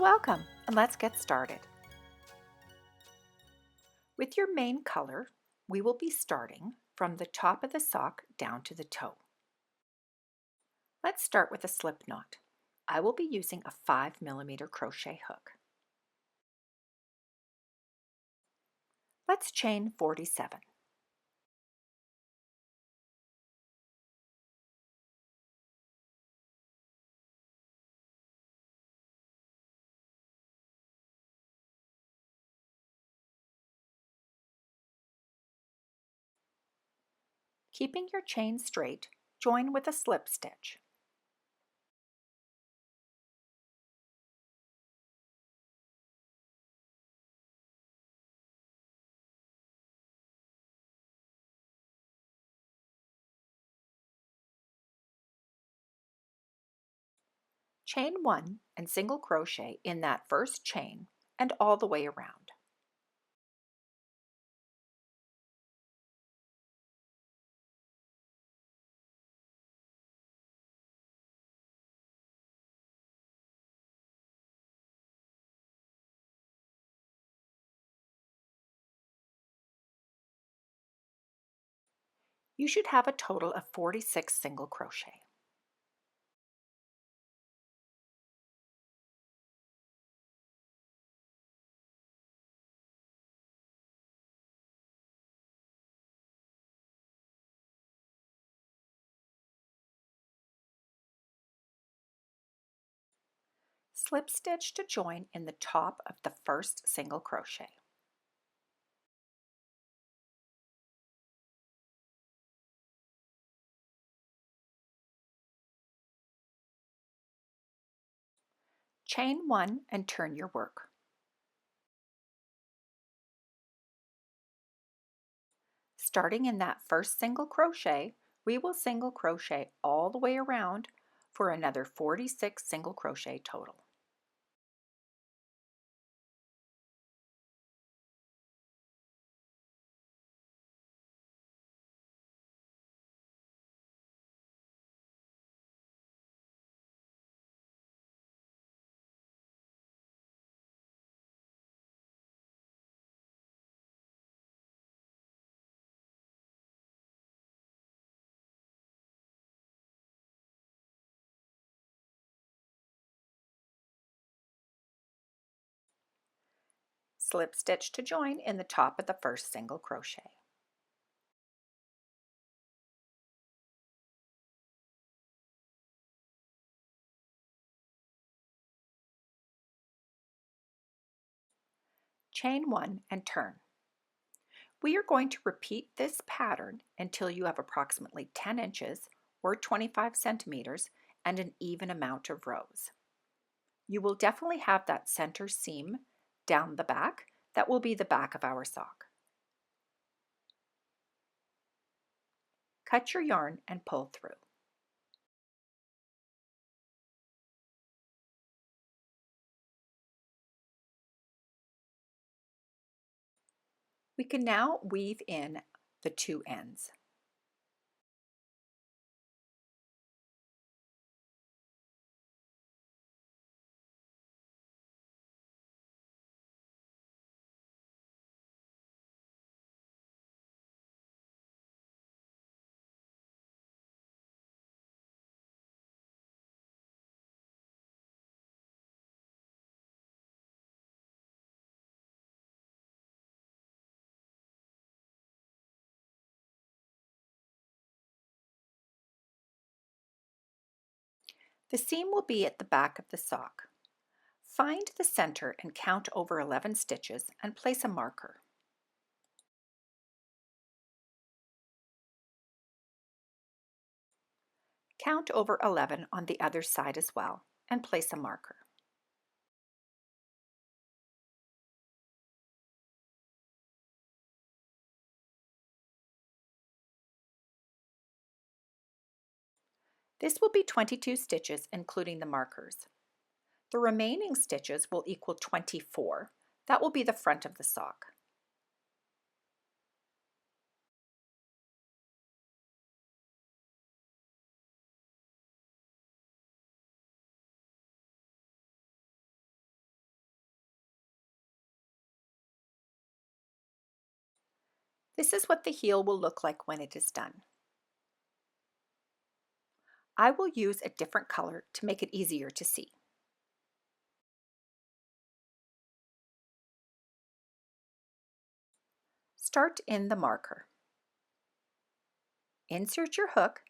welcome, and let's get started. With your main color, we will be starting from the top of the sock down to the toe. Let's start with a slip knot. I will be using a 5mm crochet hook. Let's chain 47. Keeping your chain straight, join with a slip stitch. Chain 1 and single crochet in that first chain and all the way around. You should have a total of 46 single crochet. Slip stitch to join in the top of the first single crochet. Chain 1 and turn your work. Starting in that first single crochet, we will single crochet all the way around for another 46 single crochet total. Slip stitch to join in the top of the first single crochet. Chain 1 and turn. We are going to repeat this pattern until you have approximately 10 inches or 25 centimeters and an even amount of rows. You will definitely have that center seam down the back. That will be the back of our sock. Cut your yarn and pull through. We can now weave in the two ends. The seam will be at the back of the sock. Find the center and count over 11 stitches and place a marker. Count over 11 on the other side as well and place a marker. This will be 22 stitches including the markers. The remaining stitches will equal 24. That will be the front of the sock. This is what the heel will look like when it is done. I will use a different color to make it easier to see. Start in the marker. Insert your hook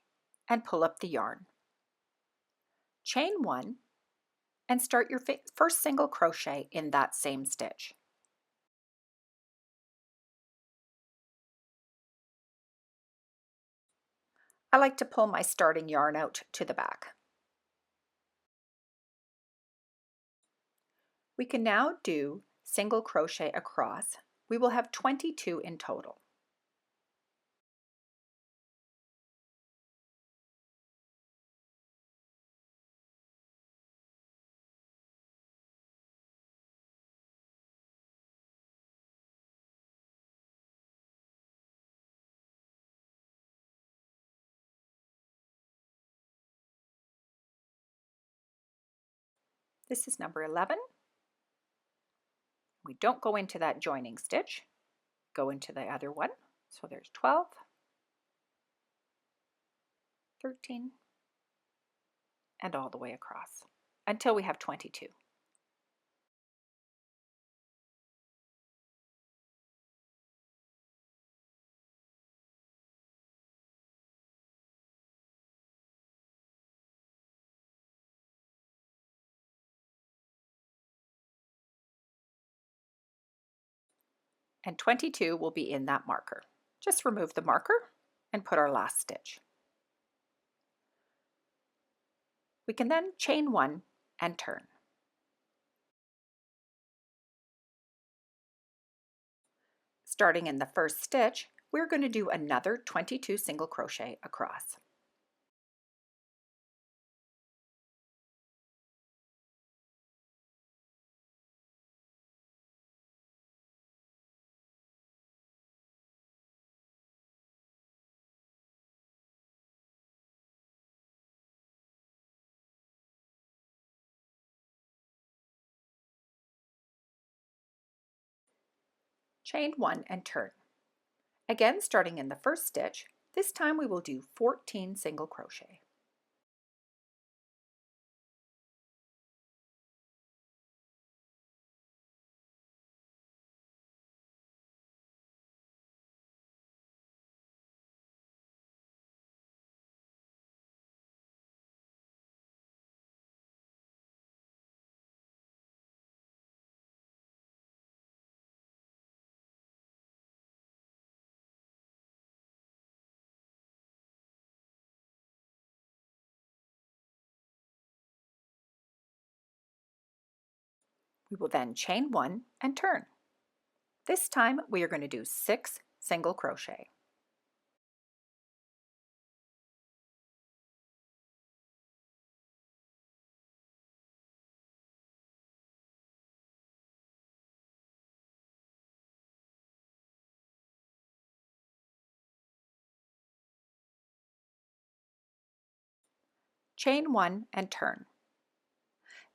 and pull up the yarn. Chain 1 and start your first single crochet in that same stitch. I like to pull my starting yarn out to the back. We can now do single crochet across. We will have 22 in total. This is number 11. We don't go into that joining stitch, go into the other one. So there's 12, 13, and all the way across until we have 22. And 22 will be in that marker. Just remove the marker and put our last stitch. We can then chain 1 and turn. Starting in the first stitch, we're going to do another 22 single crochet across. Chain 1 and turn. Again, starting in the first stitch, this time we will do 14 single crochet. We will then chain 1 and turn. This time we are going to do 6 single crochet. Chain 1 and turn.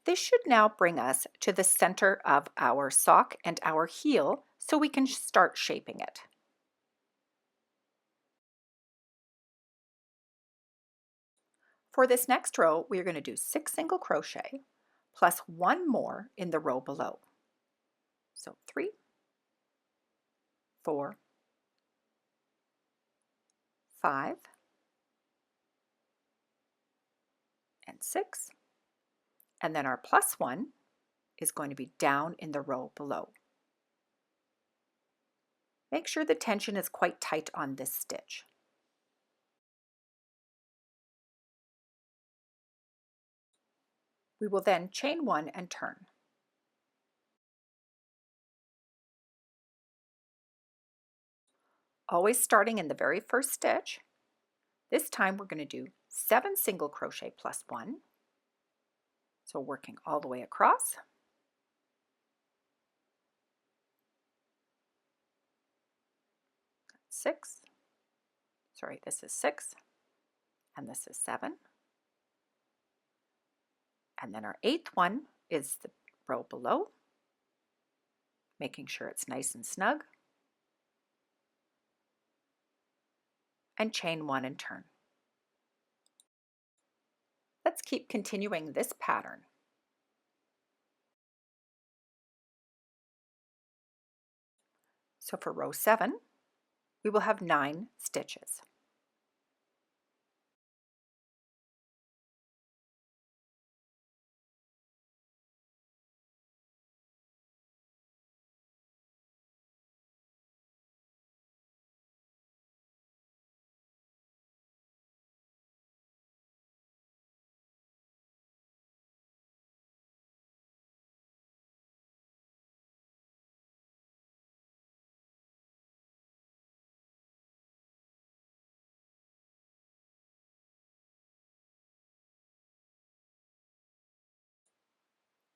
This should now bring us to the center of our sock and our heel so we can start shaping it. For this next row, we are going to do 6 single crochet plus 1 more in the row below. So 3, 4, 5, and 6. And then our plus 1 is going to be down in the row below. Make sure the tension is quite tight on this stitch. We will then chain 1 and turn. Always starting in the very first stitch. This time we're going to do 7 single crochet plus 1. So working all the way across. This is 6, and this is 7. And then our 8th one is the row below, making sure it's nice and snug. and chain 1 and turn. Let's keep continuing this pattern. So for row 7, we will have 9 stitches.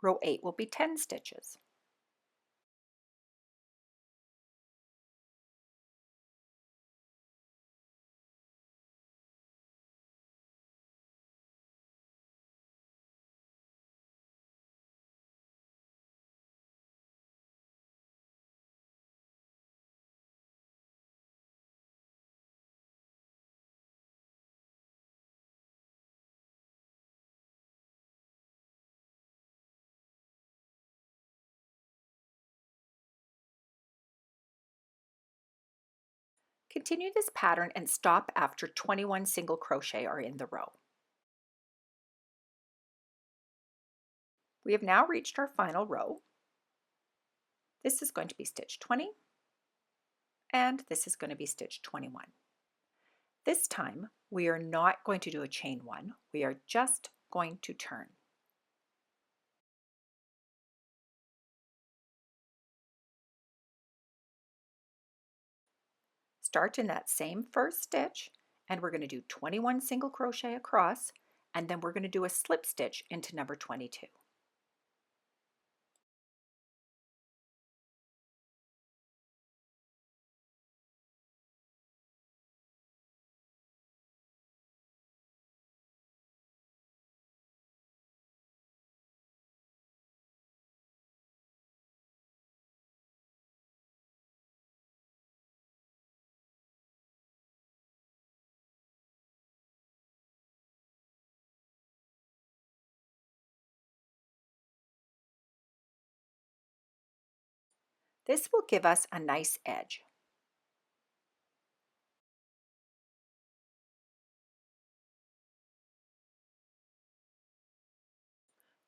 Row 8 will be 10 stitches. Continue this pattern and stop after 21 single crochet are in the row. We have now reached our final row. This is going to be stitch 20, and this is going to be stitch 21. This time, we are not going to do a chain 1, we are just going to turn. Start in that same first stitch, and we're going to do 21 single crochet across, and then we're going to do a slip stitch into number 22. This will give us a nice edge.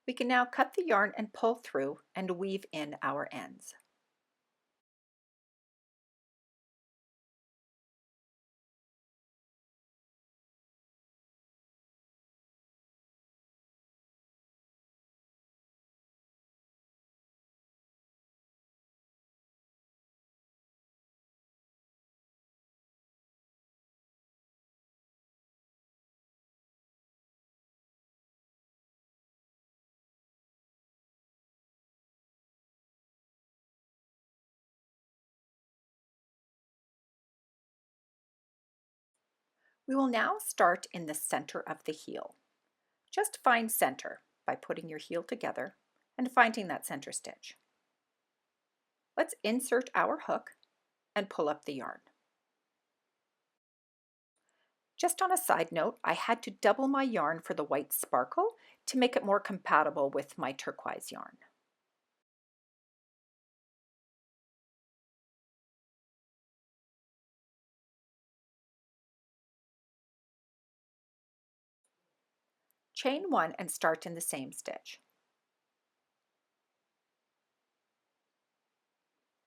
We can now cut the yarn and pull through and weave in our ends. We will now start in the center of the heel. Just find center by putting your heel together and finding that center stitch. Let's insert our hook and pull up the yarn. Just on a side note, I had to double my yarn for the white sparkle to make it more compatible with my turquoise yarn. Chain 1 and start in the same stitch.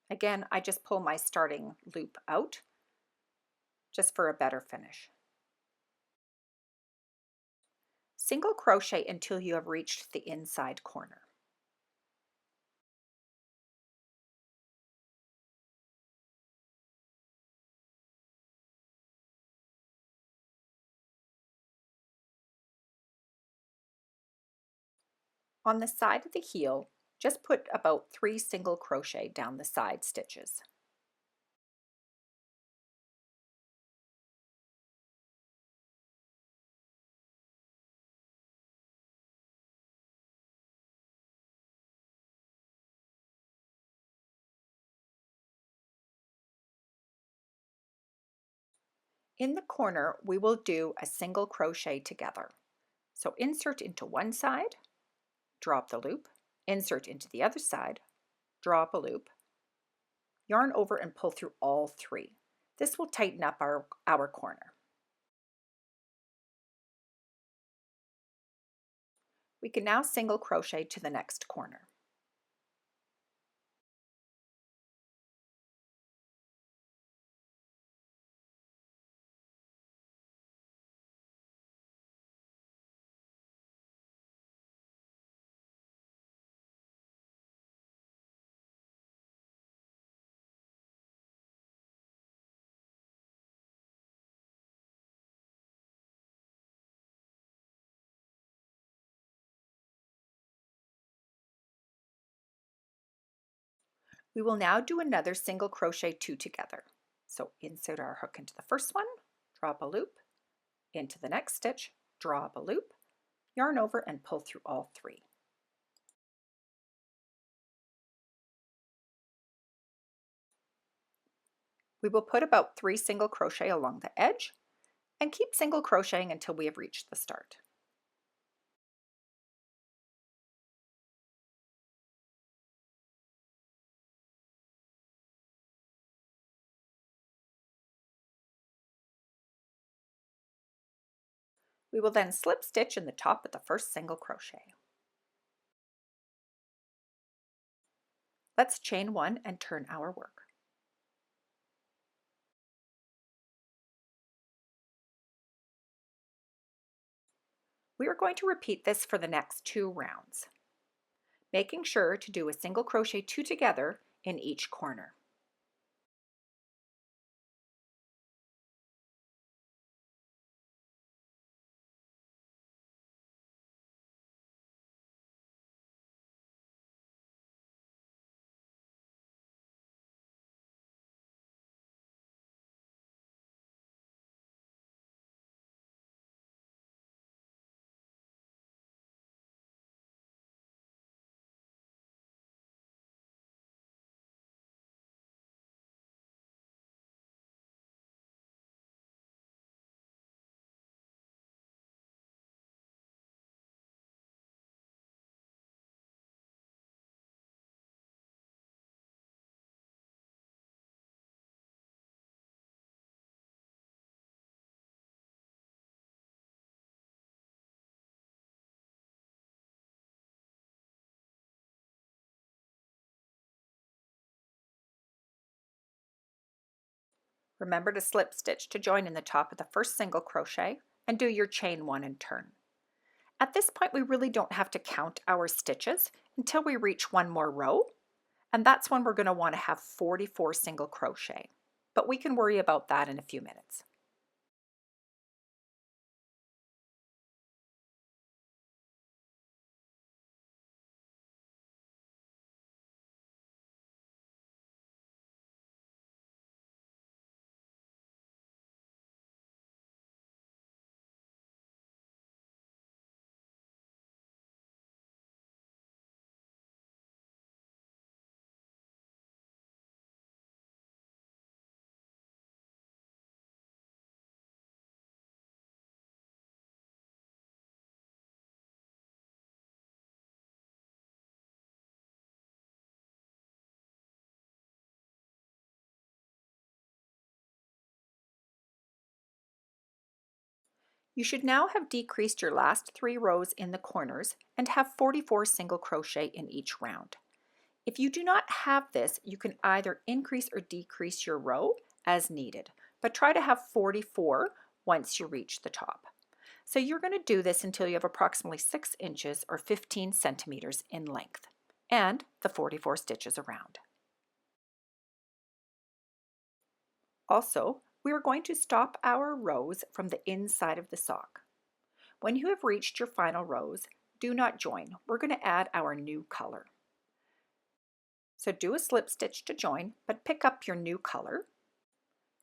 Again, I just pull my starting loop out just for a better finish. Single crochet until you have reached the inside corner. On the side of the heel, just put about 3 single crochet down the side stitches. In the corner, we will do a single crochet together. So insert into one side, drop the loop, insert into the other side, drop a loop, yarn over and pull through all three. This will tighten up our corner. We can now single crochet to the next corner. We will now do another single crochet two together. So insert our hook into the first one, drop a loop, into the next stitch, drop a loop, yarn over and pull through all three. We will put about 3 single crochet along the edge and keep single crocheting until we have reached the start. We will then slip stitch in the top of the first single crochet. Let's chain one and turn our work. We are going to repeat this for the next 2 rounds, making sure to do a single crochet 2 together in each corner. Remember to slip stitch to join in the top of the first single crochet and do your chain 1 and turn. At this point, we really don't have to count our stitches until we reach one more row, and that's when we're going to want to have 44 single crochet, but we can worry about that in a few minutes. You should now have decreased your last 3 rows in the corners and have 44 single crochet in each round. If you do not have this, you can either increase or decrease your row as needed, but try to have 44 once you reach the top. So you're going to do this until you have approximately 6 inches or 15 centimeters in length and the 44 stitches around. Also, we are going to stop our rows from the inside of the sock. When you have reached your final rows, do not join. We're going to add our new color. So do a slip stitch to join, but pick up your new color,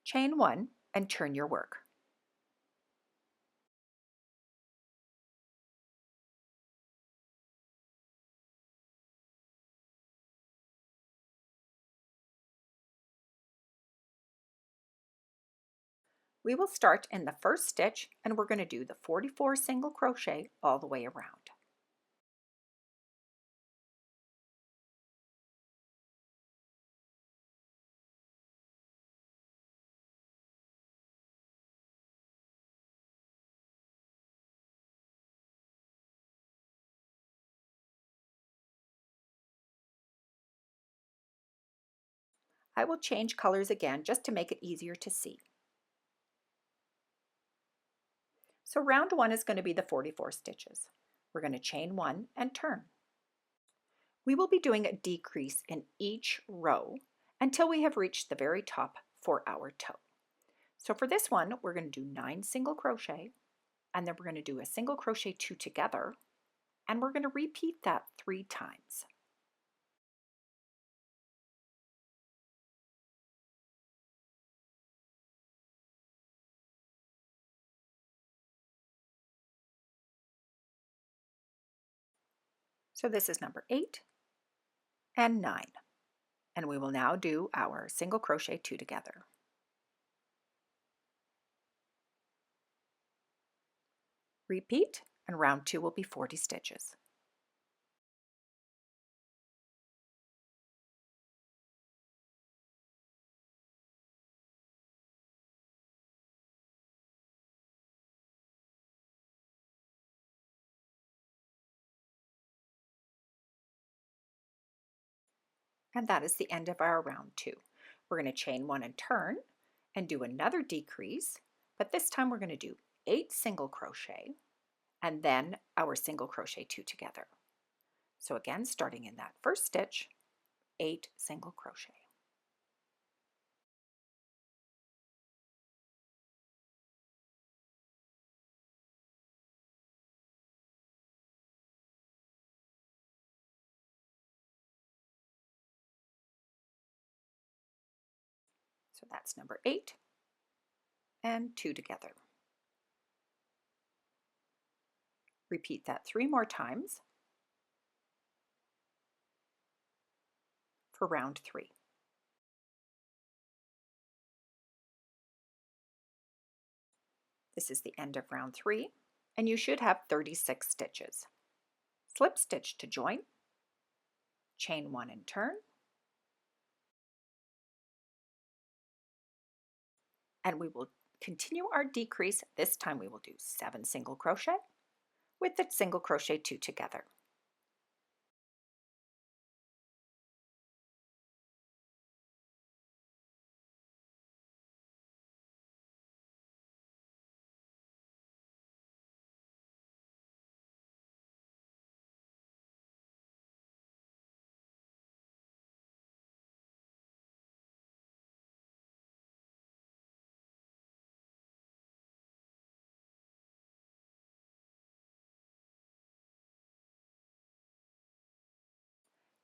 chain 1, and turn your work. We will start in the first stitch and we're going to do the 44 single crochet all the way around. I will change colors again just to make it easier to see. So round 1 is going to be the 44 stitches. We're going to chain 1 and turn. We will be doing a decrease in each row until we have reached the very top for our toe. So for this one, we're going to do 9 single crochet, and then we're going to do a single crochet 2 together, and we're going to repeat that 3 times. So this is number 8 and 9. And we will now do our single crochet 2 together. Repeat, and round 2 will be 40 stitches. And that is the end of our round 2. We're going to chain 1 and turn and do another decrease, but this time we're going to do 8 single crochet and then our single crochet 2 together. So again, starting in that first stitch, 8 single crochet. So that's number 8 and 2 together. Repeat that 3 more times for round 3. This is the end of round 3, and you should have 36 stitches. Slip stitch to join, chain 1 and turn, and we will continue our decrease. This time we will do 7 single crochet with the single crochet 2 together.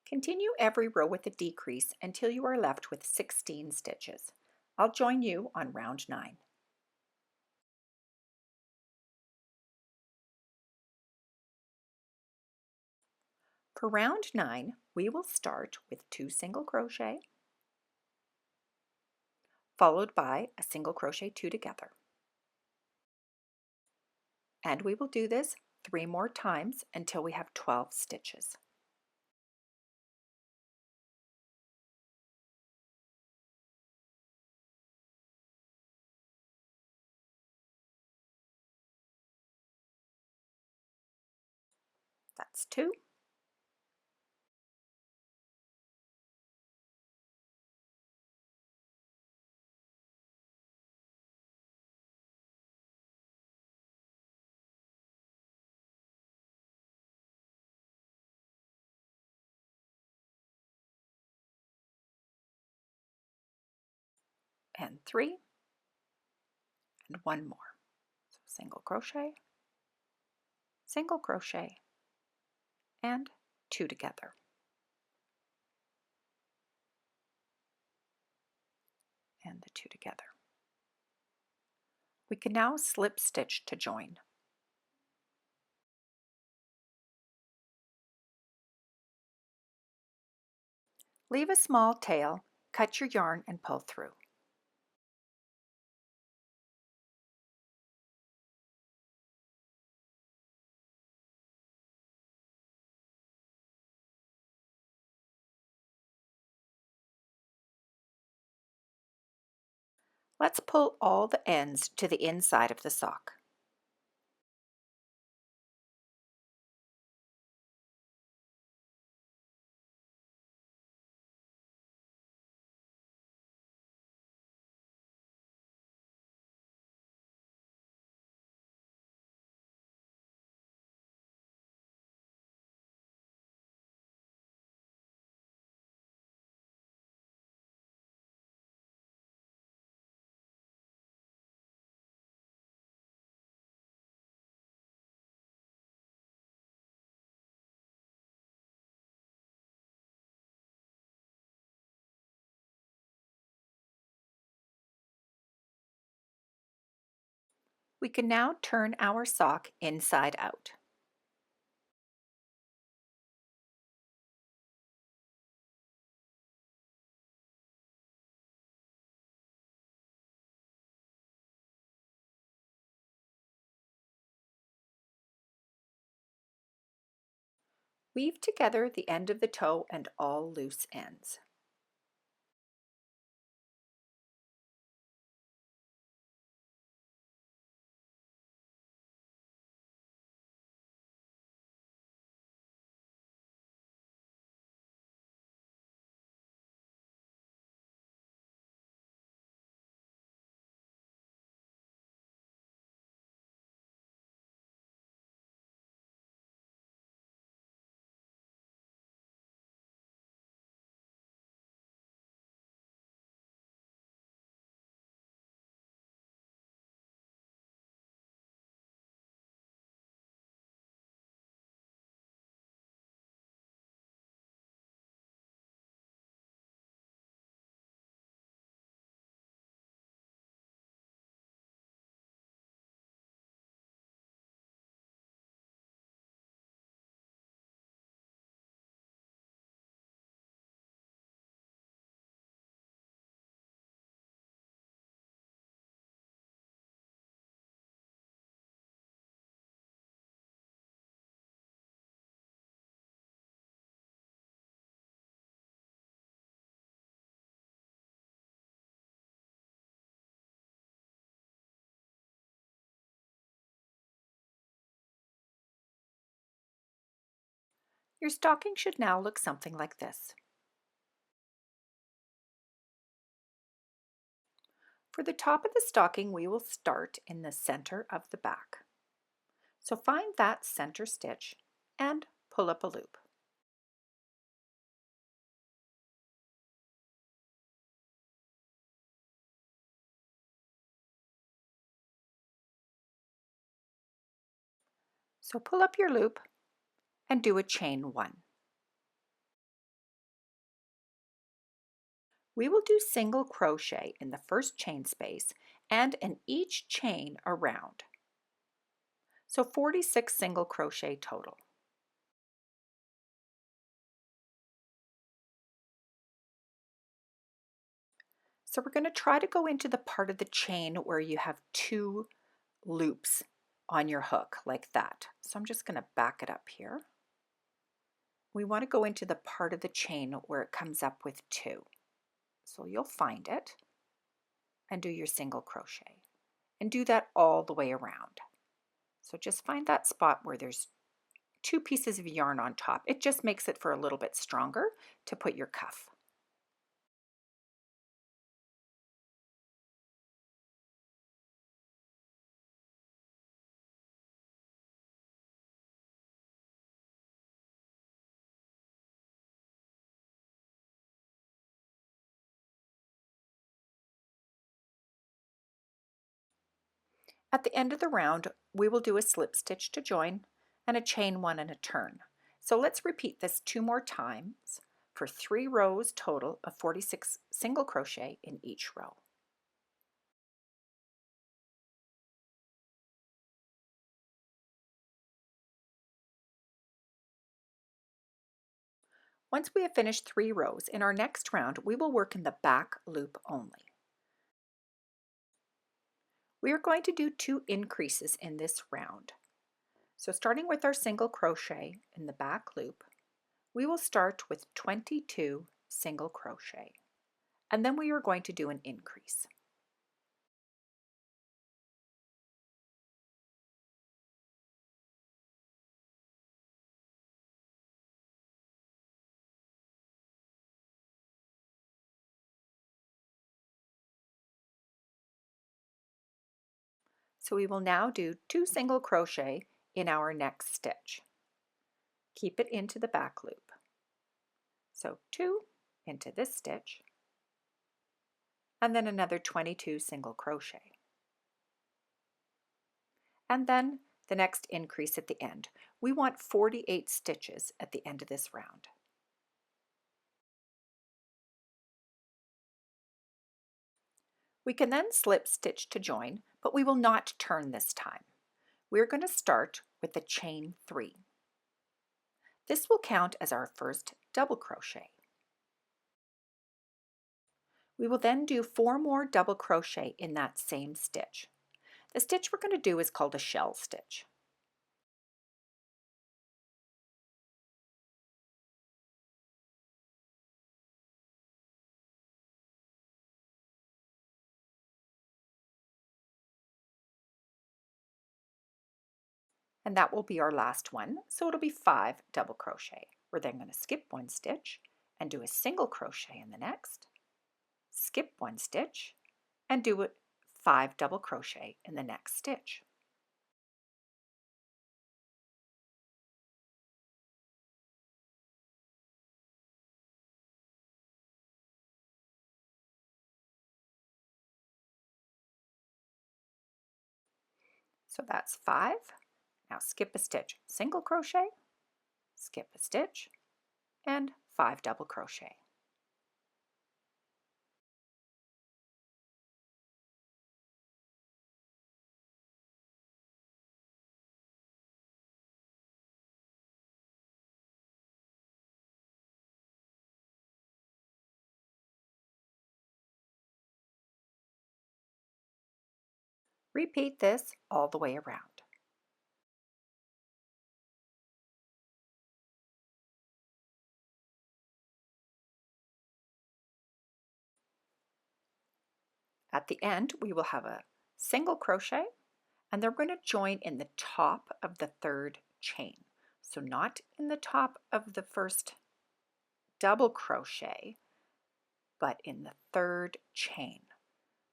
Continue every row with a decrease until you are left with 16 stitches. I'll join you on round 9. For round 9, we will start with 2 single crochet, followed by a single crochet 2 together. And we will do this 3 more times until we have 12 stitches. That's 2. And 3, and 1 more. So single crochet, and 2 together. And the 2 together. We can now slip stitch to join. Leave a small tail, cut your yarn and pull through. Let's pull all the ends to the inside of the sock. We can now turn our sock inside out. Weave together the end of the toe and all loose ends. Your stocking should now look something like this. For the top of the stocking, we will start in the center of the back. So find that center stitch and pull up a loop. So pull up your loop and do a chain 1. We will do single crochet in the first chain space and in each chain around. So 46 single crochet total. So we're going to try to go into the part of the chain where you have 2 loops on your hook like that. So I'm just going to back it up here. We want to go into the part of the chain where it comes up with 2. So you'll find it and do your single crochet and do that all the way around. So just find that spot where there's 2 pieces of yarn on top. It just makes it for a little bit stronger to put your cuff. At the end of the round, we will do a slip stitch to join and a chain 1 and a turn. So let's repeat this 2 more times for 3 rows total of 46 single crochet in each row. Once we have finished 3 rows, in our next round we will work in the back loop only. We are going to do 2 increases in this round. So starting with our single crochet in the back loop, we will start with 22 single crochet, and then we are going to do an increase. So we will now do 2 single crochet in our next stitch. Keep it into the back loop. So 2 into this stitch, and then another 22 single crochet. And then the next increase at the end. We want 48 stitches at the end of this round. We can then slip stitch to join, but we will not turn this time. We're going to start with the chain 3. This will count as our first double crochet. We will then do 4 more double crochet in that same stitch. The stitch we're going to do is called a shell stitch. And that will be our last one, so it'll be 5 double crochet. We're then going to skip 1 stitch and do a single crochet in the next, skip 1 stitch, and do 5 double crochet in the next stitch. So that's 5. Now skip a stitch, single crochet, skip a stitch, and 5 double crochet. Repeat this all the way around. At the end, we will have a single crochet, and they're going to join in the top of the 3rd chain. So not in the top of the first double crochet, but in the 3rd chain.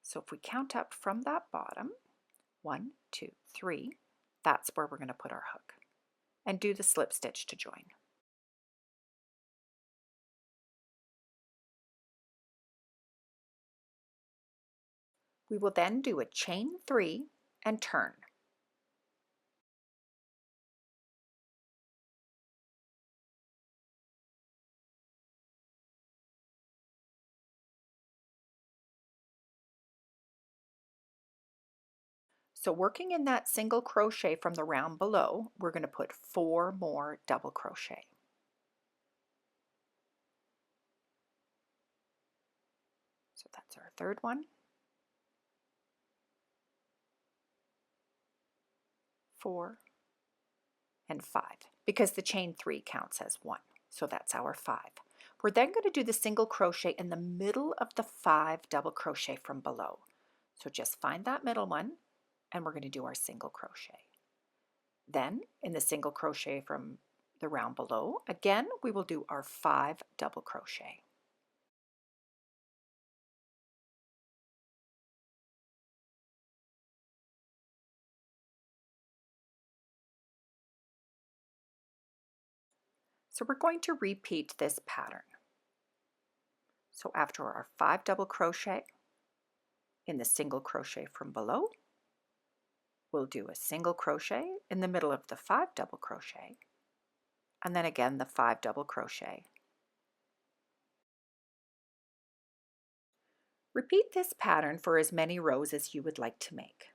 So if we count up from that bottom, 1, 2, 3, that's where we're going to put our hook, and do the slip stitch to join. We will then do a chain 3 and turn. So working in that single crochet from the round below, we're going to put 4 more double crochet. So that's our 3rd one, 4, and 5, because the chain 3 counts as 1. So that's our 5. We're then going to do the single crochet in the middle of the 5 double crochet from below. So just find that middle one, and we're going to do our single crochet. Then in the single crochet from the round below, again we will do our 5 double crochet. So we're going to repeat this pattern. So after our 5 double crochet in the single crochet from below, we'll do a single crochet in the middle of the 5 double crochet, and then again the 5 double crochet. Repeat this pattern for as many rows as you would like to make.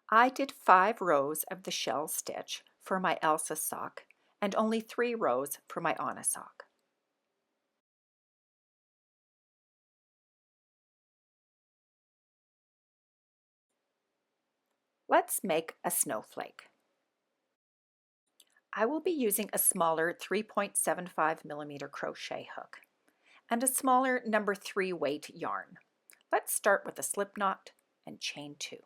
I did 5 rows of the shell stitch for my Elsa sock and only 3 rows for my Anna sock. Let's make a snowflake. I will be using a smaller 3.75mm crochet hook and a smaller number 3 weight yarn. Let's start with a slip knot and chain 2.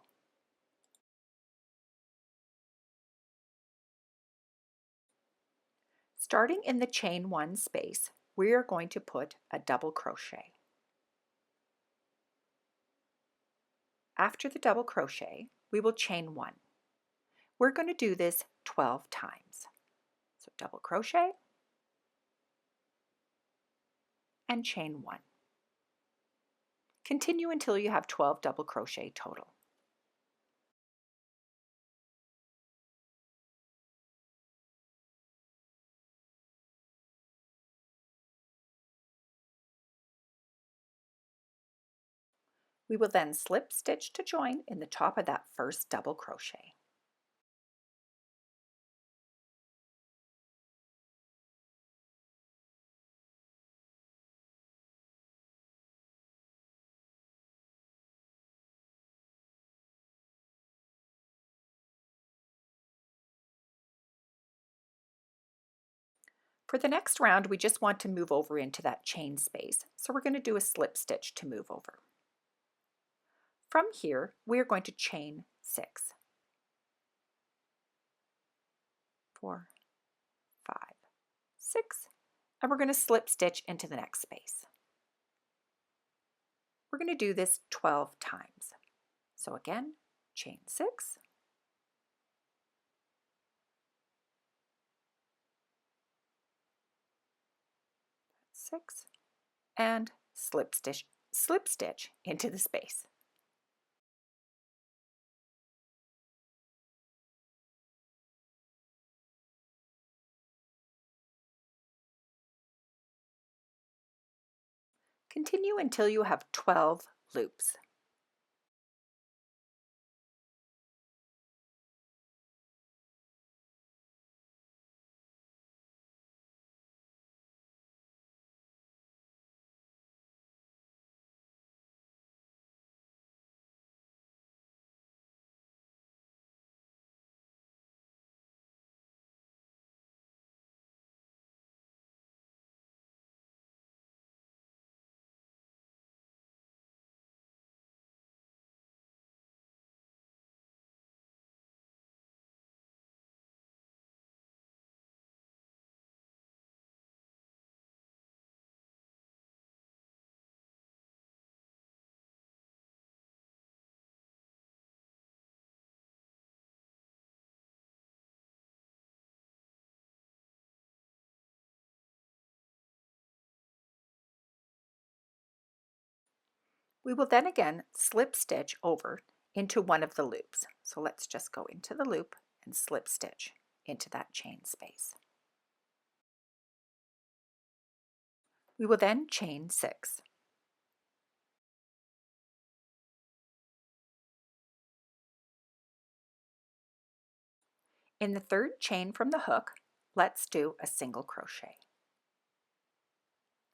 Starting in the chain 1 space, we are going to put a double crochet. After the double crochet, we will chain 1. We're going to do this 12 times. So double crochet and chain 1. Continue until you have 12 double crochet total. We will then slip stitch to join in the top of that first double crochet. For the next round, we just want to move over into that chain space, so we're going to do a slip stitch to move over. From here, we are going to chain 6. 4, 5, 6, and we're going to slip stitch into the next space. We're going to do this 12 times. So again, chain 6, and slip stitch into the space. Continue until you have 12 loops. We will then again slip stitch over into one of the loops. So let's just go into the loop and slip stitch into that chain space. We will then chain 6. In the third chain from the hook, let's do a single crochet.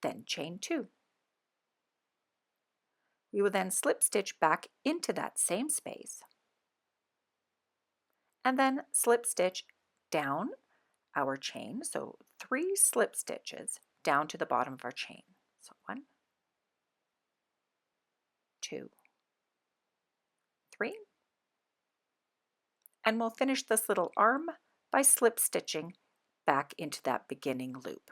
Then chain 2. We will then slip stitch back into that same space and then slip stitch down our chain, so 3 slip stitches down to the bottom of our chain. So 1, 2, 3, and we'll finish this little arm by slip stitching back into that beginning loop.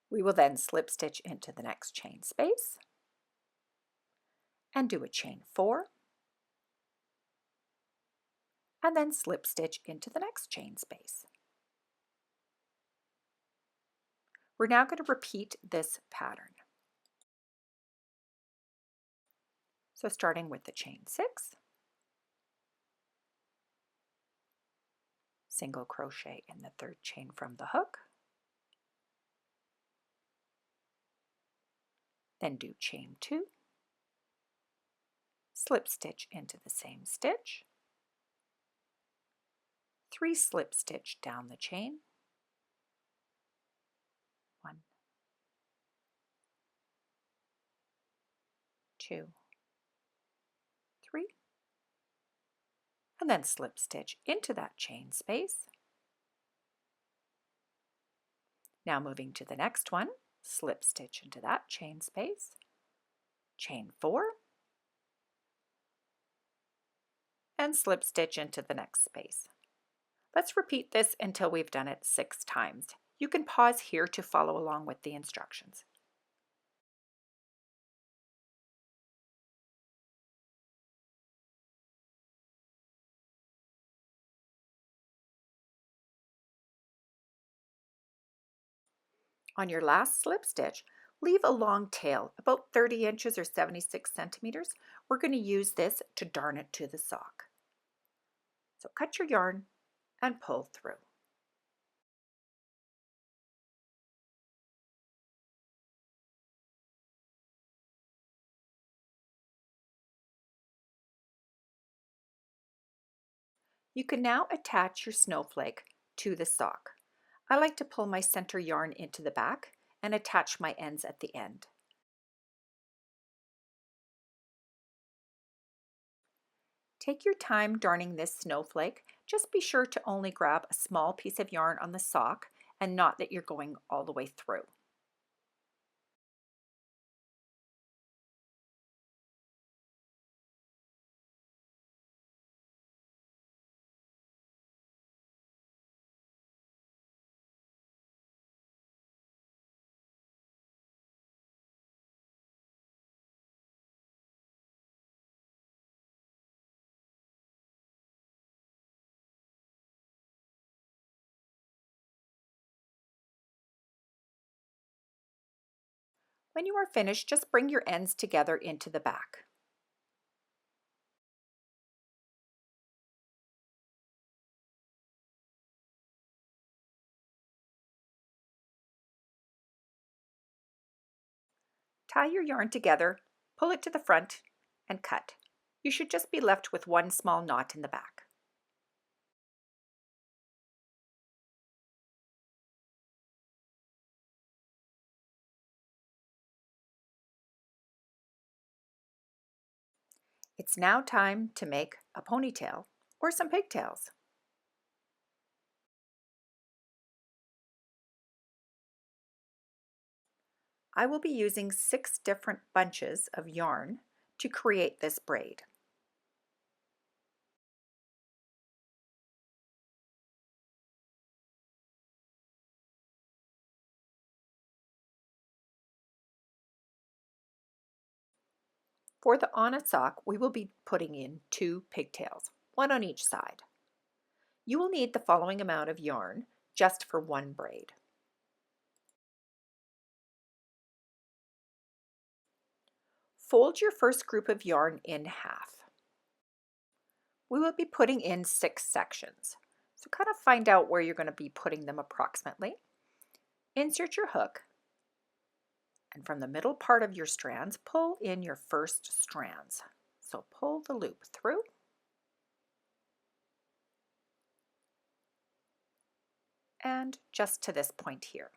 We will then slip stitch into the next chain space and do a chain 4 and then slip stitch into the next chain space. We're now going to repeat this pattern. So starting with the chain 6, single crochet in the third chain from the hook, then do chain 2, slip stitch into the same stitch, 3 slip stitch down the chain, 1, 2, 3, and then slip stitch into that chain space. Now moving to the next one, slip stitch into that chain space, chain 4, and slip stitch into the next space. Let's repeat this until we've done it 6 times. You can pause here to follow along with the instructions. On your last slip stitch, leave a long tail, about 30 inches or 76 centimeters. We're going to use this to darn it to the sock. So cut your yarn and pull through. You can now attach your snowflake to the sock. I like to pull my center yarn into the back and attach my ends at the end. Take your time darning this snowflake. Just be sure to only grab a small piece of yarn on the sock and not that you're going all the way through. When you are finished, just bring your ends together into the back. Tie your yarn together, pull it to the front, and cut. You should just be left with one small knot in the back. It's now time to make a ponytail or some pigtails. I will be using 6 different bunches of yarn to create this braid. For the on a sock, we will be putting in 2 pigtails, one on each side. You will need the following amount of yarn just for one braid. Fold your first group of yarn in half. We will be putting in 6 sections, so kind of find out where you're going to be putting them approximately. Insert your hook, and from the middle part of your strands, pull in your first strands. So pull the loop through, and just to this point here.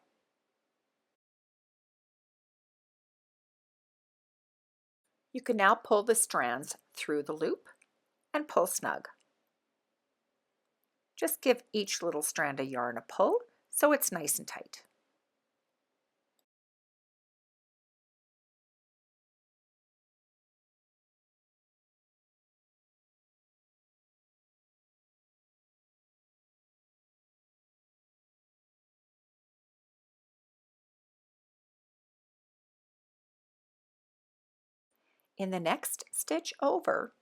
You can now pull the strands through the loop and pull snug. Just give each little strand of yarn a pull so it's nice and tight. In the next stitch over,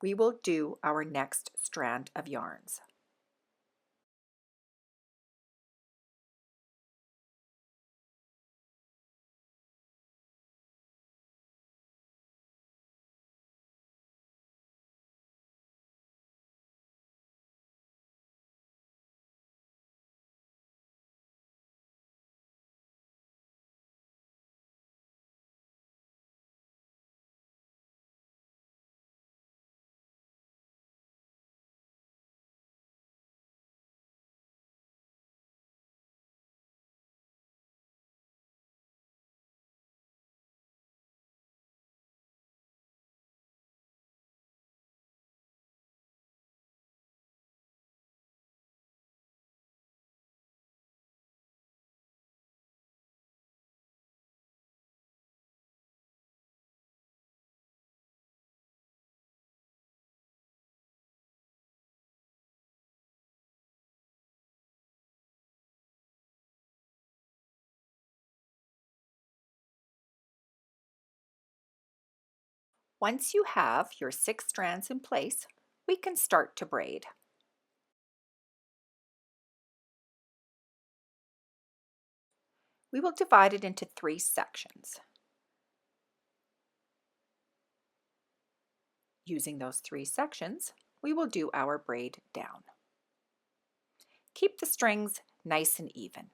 we will do our next strand of yarns. Once you have your 6 strands in place, we can start to braid. We will divide it into 3 sections. Using those 3 sections, we will do our braid down. Keep the strings nice and even.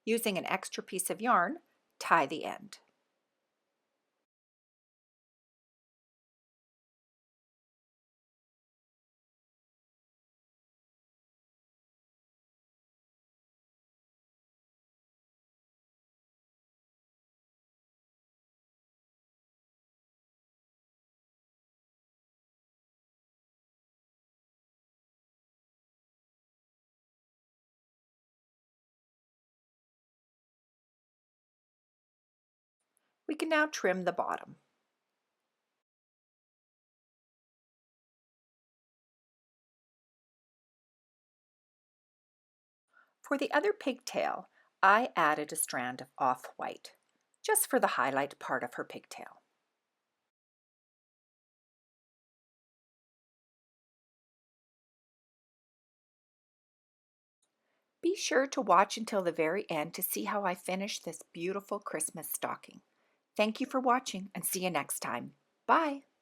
Using an extra piece of yarn, tie the end. We can now trim the bottom. For the other pigtail, I added a strand of off-white, just for the highlight part of her pigtail. Be sure to watch until the very end to see how I finish this beautiful Christmas stocking. Thank you for watching and see you next time. Bye!